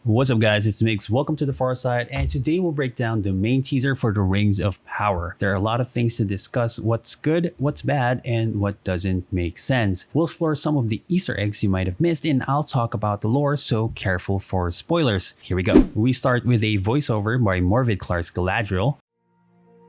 What's up guys, it's Mix. Welcome to the far side, and today we'll break down the main teaser for the Rings of Power. There are a lot of things to discuss: what's good, what's bad, and what doesn't make sense. We'll explore some of the Easter eggs you might have missed, and I'll talk about the lore, so careful for spoilers. Here we go. We start with a voiceover by Morvid Clark's Galadriel.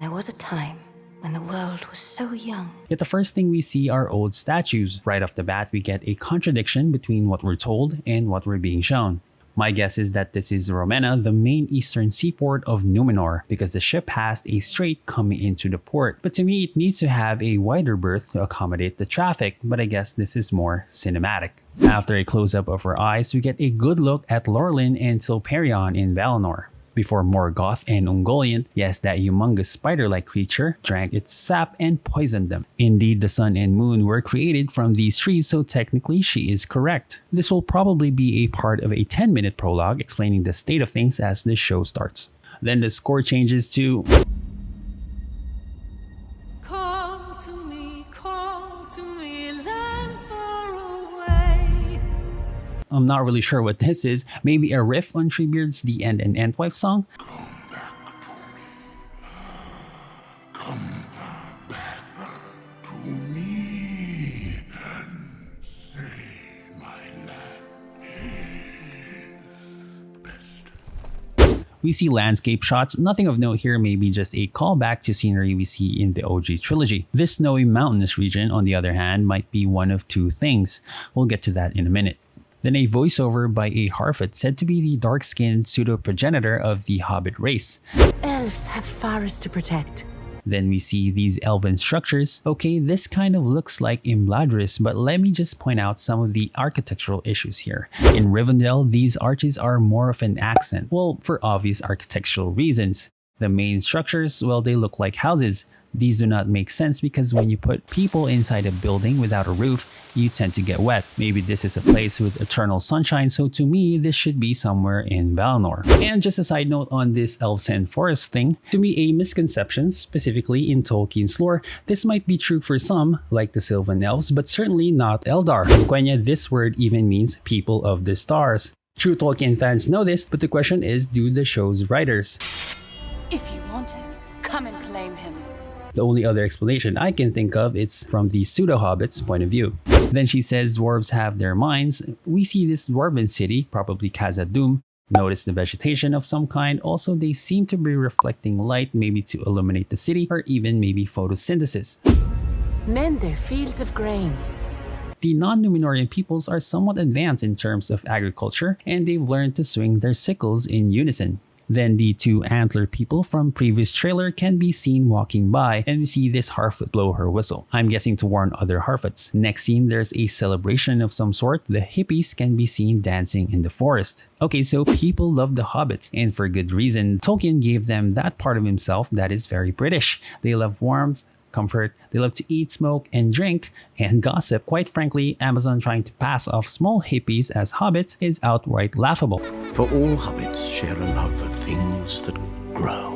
There was a time when the world was so young. Yet the first thing we see are old statues. Right off the bat, we get a contradiction between what we're told and what we're being shown. My guess is that this is Romena, the main eastern seaport of Numenor, because the ship has a strait coming into the port. But to me, it needs to have a wider berth to accommodate the traffic, but I guess this is more cinematic. After a close-up of her eyes, we get a good look at Lorelin and Silperion in Valinor, before Morgoth and Ungoliant, yes, that humongous spider-like creature, drank its sap and poisoned them. Indeed, the sun and moon were created from these trees, so technically she is correct. This will probably be a part of a 10-minute prologue explaining the state of things as the show starts. Then the score changes to Call to me, lands far away. I'm not really sure what this is, maybe a riff on Treebeard's The End and Entwife song? Come back to me and say my land is best. We see landscape shots, nothing of note here, maybe just a callback to scenery we see in the OG trilogy. This snowy mountainous region, on the other hand, might be one of two things. We'll get to that in a minute. Then a voiceover by a Harfoot said to be the dark-skinned pseudo-progenitor of the Hobbit race. Elves have forests to protect. Then we see these elven structures. Okay, this kind of looks like Imladris, but let me just point out some of the architectural issues here. In Rivendell, these arches are more of an accent, well, for obvious architectural reasons. The main structures, well, they look like houses. These do not make sense because when you put people inside a building without a roof, you tend to get wet. Maybe this is a place with eternal sunshine, so to me, this should be somewhere in Valinor. And just a side note on this elves and forest thing, to me a misconception, specifically in Tolkien's lore, this might be true for some, like the Sylvan Elves, but certainly not Eldar. In Quenya, this word even means people of the stars. True Tolkien fans know this, but the question is, do the show's writers? If you want him, come and claim him. The only other explanation I can think of is from the pseudo-hobbit's point of view. Then she says dwarves have their minds. We see this dwarven city, probably Khazad-dûm. Notice the vegetation of some kind. Also, they seem to be reflecting light, maybe to illuminate the city, or even maybe photosynthesis. Mend their fields of grain. The non-Numenorian peoples are somewhat advanced in terms of agriculture, and they've learned to swing their sickles in unison. Then the two antler people from previous trailer can be seen walking by, and we see this Harfoot blow her whistle. I'm guessing to warn other Harfoots. Next scene, there's a celebration of some sort. The hippies can be seen dancing in the forest. Okay, so people love the hobbits, and for good reason. Tolkien gave them that part of himself that is very British. They love warmth, comfort, they love to eat, smoke, and drink, and gossip. Quite frankly, Amazon trying to pass off small hippies as hobbits is outright laughable. For all hobbits share a love of things that grow.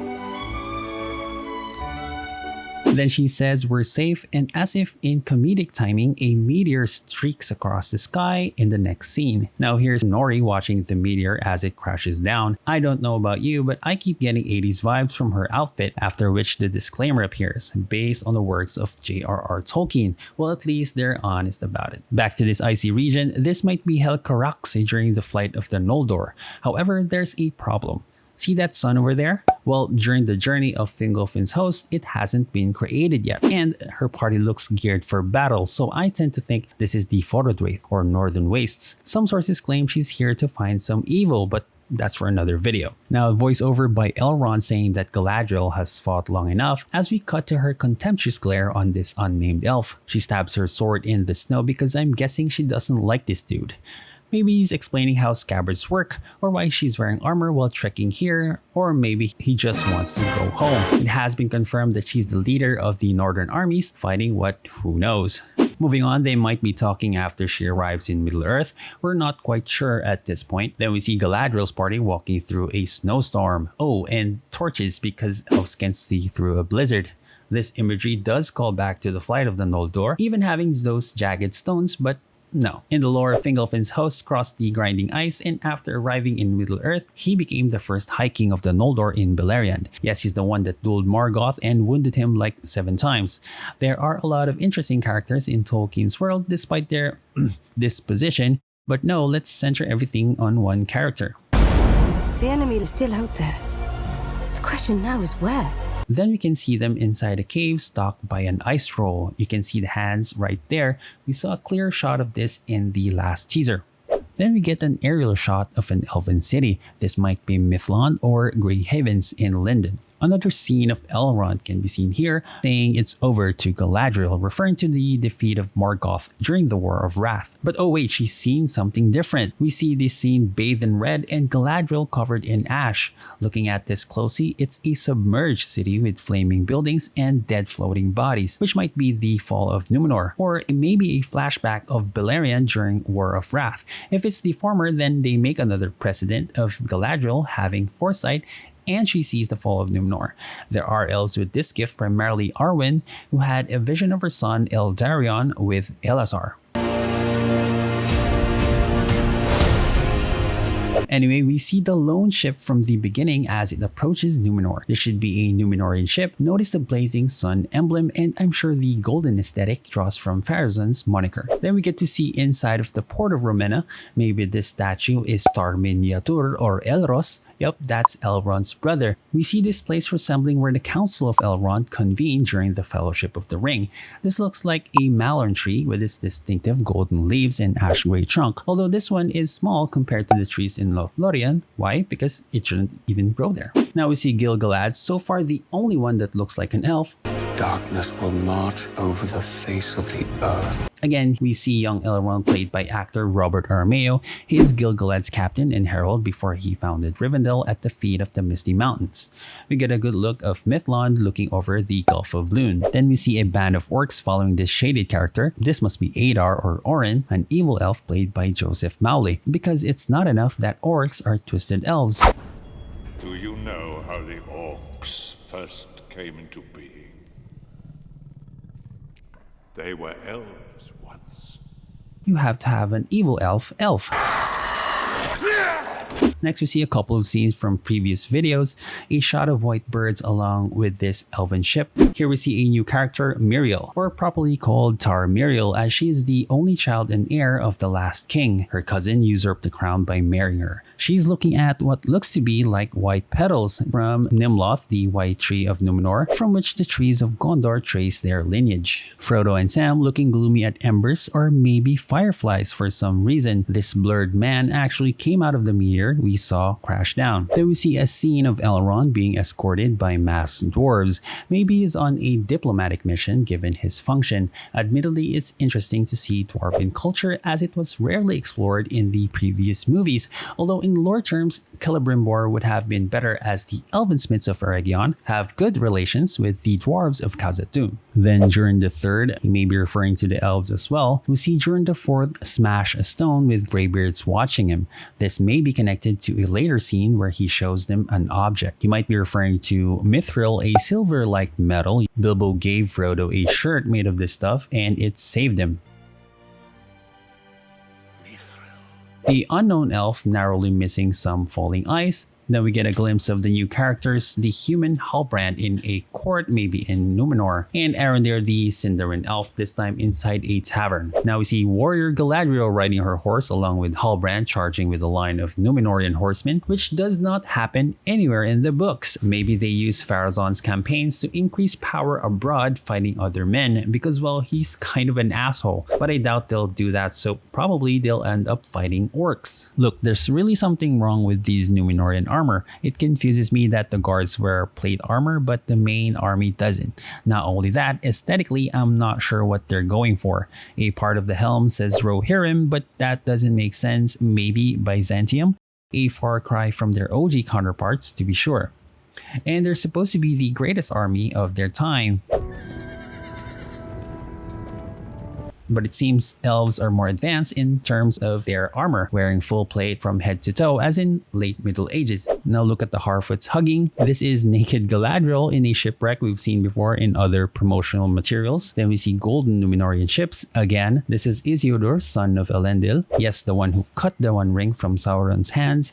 Then she says we're safe, and as if in comedic timing, a meteor streaks across the sky in the next scene. Now here's Nori watching the meteor as it crashes down. I don't know about you, but I keep getting 80s vibes from her outfit, after which the disclaimer appears, based on the works of J.R.R. Tolkien. Well, at least they're honest about it. Back to this icy region, this might be Helcaraxe during the flight of the Noldor. However, there's a problem. See that sun over there? Well, during the journey of Fingolfin's host, it hasn't been created yet, and her party looks geared for battle, so I tend to think this is the Forodwaith, or Northern Wastes. Some sources claim she's here to find some evil, but that's for another video. Now, a voiceover by Elrond saying that Galadriel has fought long enough, as we cut to her contemptuous glare on this unnamed elf. She stabs her sword in the snow because I'm guessing she doesn't like this dude. Maybe he's explaining how scabbards work, or why she's wearing armor while trekking here, or maybe he just wants to go home. It has been confirmed that she's the leader of the northern armies, fighting what, who knows. Moving on, they might be talking after she arrives in Middle-earth. We're not quite sure at this point. Then we see Galadriel's party walking through a snowstorm. Oh, and torches because elves can see through a blizzard. This imagery does call back to the flight of the Noldor, even having those jagged stones, but No. In the lore, Fingolfin's host crossed the grinding ice, and after arriving in Middle-earth, he became the first High King of the Noldor in Beleriand. Yes, he's the one that dueled Morgoth and wounded him like 7 times. There are a lot of interesting characters in Tolkien's world despite their disposition, but no, let's center everything on one character. The enemy is still out there. The question now is where? Then we can see them inside a cave stalked by an ice troll. You can see the hands right there. We saw a clear shot of this in the last teaser. Then we get an aerial shot of an elven city. This might be Mithlond or Grey Havens in Lindon. Another scene of Elrond can be seen here, saying it's over to Galadriel, referring to the defeat of Morgoth during the War of Wrath. But oh wait, she's seen something different. We see this scene bathed in red and Galadriel covered in ash. Looking at this closely, it's a submerged city with flaming buildings and dead floating bodies, which might be the fall of Numenor, or maybe a flashback of Beleriand during War of Wrath. If it's the former, then they make another precedent of Galadriel having foresight and she sees the fall of Numenor. There are elves with this gift, primarily Arwen, who had a vision of her son Eldarion with Elazar. Anyway, we see the lone ship from the beginning as it approaches Numenor. This should be a Numenorian ship. Notice the blazing sun emblem, and I'm sure the golden aesthetic draws from Pharazôn's moniker. Then we get to see inside of the port of Romena. Maybe this statue is Tar Miniatur or Elros. Yup, that's Elrond's brother. We see this place resembling where the Council of Elrond convened during the Fellowship of the Ring. This looks like a malorn tree with its distinctive golden leaves and ash gray trunk, although this one is small compared to the trees in Lothlorien. Why? Because it shouldn't even grow there. Now we see Gil-galad, so far the only one that looks like an elf. Darkness will march over the face of the earth. Again, we see young Elrond played by actor Robert Aramayo. He is Gil-galad's captain and herald before he founded Rivendell at the feet of the Misty Mountains. We get a good look of Mithlond looking over the Gulf of Lune. Then we see a band of orcs following this shaded character. This must be Adar or Orin, an evil elf played by Joseph Mowley, because it's not enough that orcs are twisted elves. Do you know how the orcs first came into being? They were elves once. You have to have an evil elf. Next, we see a couple of scenes from previous videos, a shot of white birds along with this elven ship. Here we see a new character, Miriel, or properly called Tar Miriel, as she is the only child and heir of the last king. Her cousin usurped the crown by marrying her. She's looking at what looks to be like white petals from Nimloth, the white tree of Numenor, from which the trees of Gondor trace their lineage. Frodo and Sam looking gloomy at embers or maybe fireflies for some reason. This blurred man actually came out of the meteor we saw crash down. Then we see a scene of Elrond being escorted by masked dwarves. Maybe he's on a diplomatic mission given his function. Admittedly, it's interesting to see dwarven culture as it was rarely explored in the previous movies, although in lore terms, Celebrimbor would have been better as the elven smiths of Eregion have good relations with the dwarves of Khazad-dûm. Then Durin III, he may be referring to the elves as well, we see Durin IV smash a stone with greybeards watching him. This may be connected to a later scene where he shows them an object. He might be referring to Mithril, a silver-like metal. Bilbo gave Frodo a shirt made of this stuff and it saved him. The unknown elf narrowly missing some falling ice. Then we get a glimpse of the new characters, the human Halbrand in a court, maybe in Numenor, and Arondir the Sindarin Elf, this time inside a tavern. Now we see warrior Galadriel riding her horse along with Halbrand charging with a line of Numenorian horsemen, which does not happen anywhere in the books. Maybe they use Pharazôn's campaigns to increase power abroad fighting other men because, well, he's kind of an asshole. But I doubt they'll do that, so probably they'll end up fighting orcs. Look, there's really something wrong with these Numenorian armor. It confuses me that the guards wear plate armor but the main army doesn't. Not only that, aesthetically I'm not sure what they're going for. A part of the helm says Rohirrim, but that doesn't make sense. Maybe Byzantium? A far cry from their OG counterparts to be sure. And they're supposed to be the greatest army of their time. but it seems elves are more advanced in terms of their armor, wearing full plate from head to toe as in late Middle Ages. Now look at the Harfoots hugging. This is naked Galadriel in a shipwreck we've seen before in other promotional materials. Then we see golden Numenorean ships again. This is Isildur, son of Elendil. Yes, the one who cut the One Ring from Sauron's hands.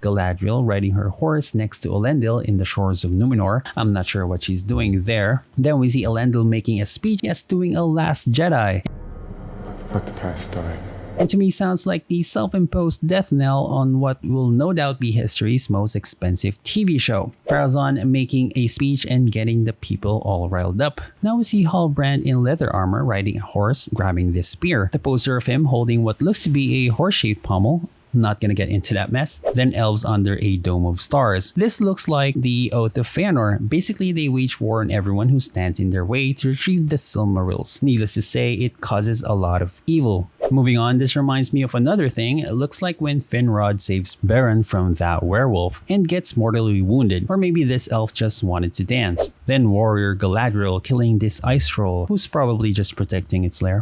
Galadriel riding her horse next to Elendil in the shores of Numenor. I'm not sure what she's doing there. Then we see Elendil making a speech, yes, doing a Last Jedi. Let the past die. And to me sounds like the self-imposed death knell on what will no doubt be history's most expensive TV show. Farazan making a speech and getting the people all riled up. Now we see Halbrand in leather armor riding a horse, grabbing this spear. The poster of him holding what looks to be a horse-shaped pommel. Not gonna get into that mess. Then elves under a dome of stars. This looks like the Oath of Feanor. Basically, they wage war on everyone who stands in their way to retrieve the Silmarils. Needless to say, it causes a lot of evil. Moving on, this reminds me of another thing. It looks like when Finrod saves Beren from that werewolf and gets mortally wounded. Or maybe this elf just wanted to dance. Then warrior Galadriel killing this ice troll, who's probably just protecting its lair.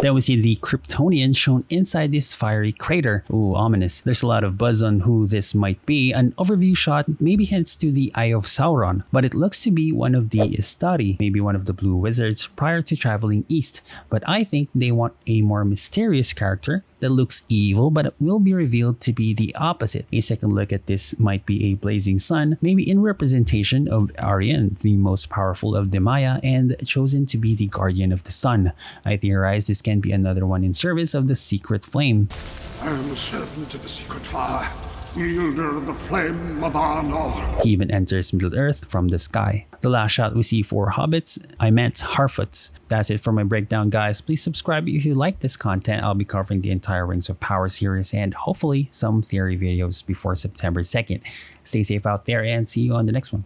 Then we see the Kryptonian shown inside this fiery crater. Ooh, ominous. There's a lot of buzz on who this might be. An overview shot maybe hints to the Eye of Sauron, but it looks to be one of the Istari, maybe one of the Blue Wizards prior to traveling east. But I think they want a more mysterious character that looks evil but will be revealed to be the opposite. A second look at this might be a blazing sun, maybe in representation of Aryan, the most powerful of the Maya and chosen to be the guardian of the sun. I theorize this can be another one in service of the secret flame. I am a servant of the secret fire, wielder of the Flame of Anor. He even enters Middle-earth from the sky. The last shot we see for hobbits, I meant Harfoots. That's it for my breakdown, guys. Please subscribe if you like this content. I'll be covering the entire Rings of Power series and hopefully some theory videos before September 2nd. Stay safe out there and see you on the next one.